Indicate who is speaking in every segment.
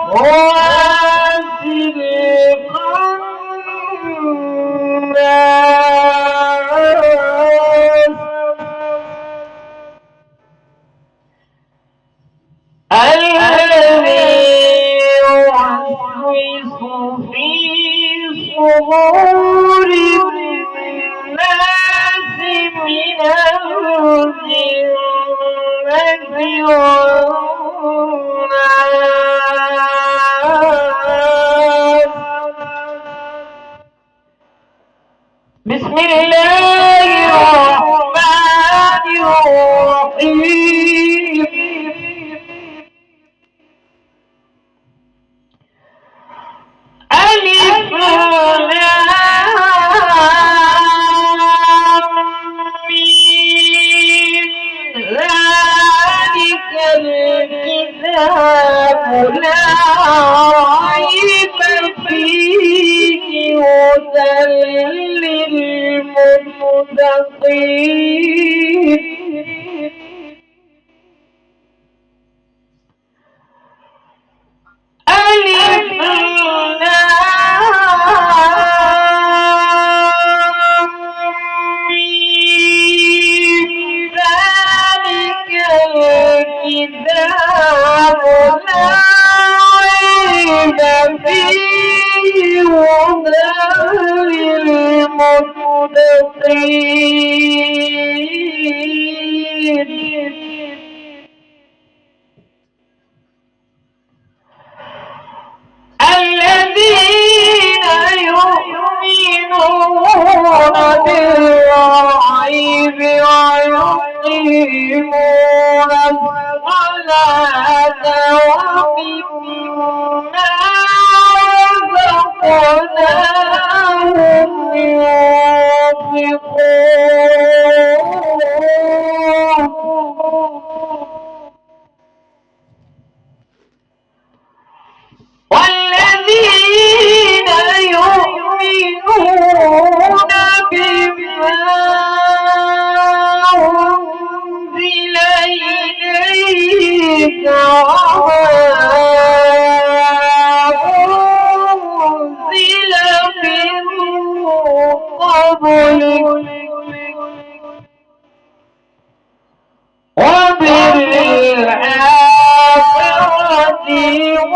Speaker 1: غاسق الذي يوسوس في صدور الناس من الجنة والناس. بسم الله الرحمن الرحيم. ألف لام ميم. ذلك الكتاب لا ريب فيه هدى للمتقين. ألف لام ميم. ذلك الكتاب لا ريب فيه هدى للمتقين. الذين يؤمنون بالغيب ويقيمون الصلاة ومما رزقناهم ينفقون. والذين يؤمنون بما أنزل إليك وما أنزل من قبلك وبالآخرة هم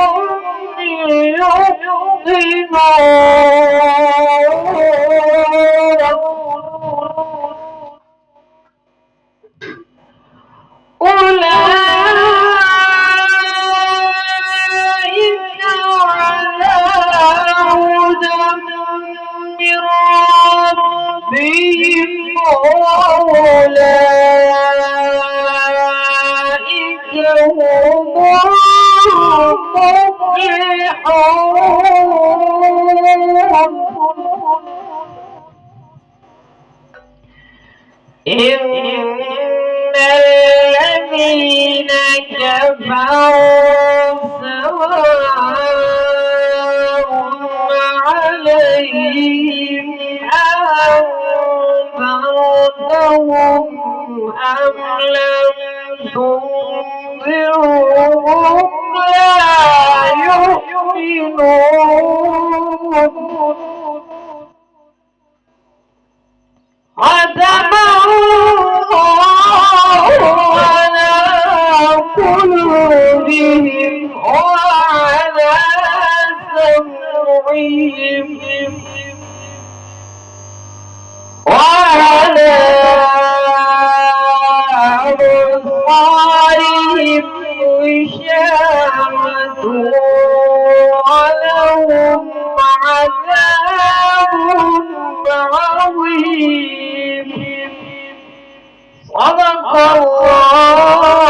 Speaker 1: أولئك على هدى من ربهم وأولئك هم المفلحون. إن الذين كفروا سواء عليهم أنذرتهم أم لم تنذرهم لا يؤمنون. ختم الله على قلوبهم وعلى سمعهم وعلى أبصارهم غشاوة ولهم عذاب عظيم. صدق الله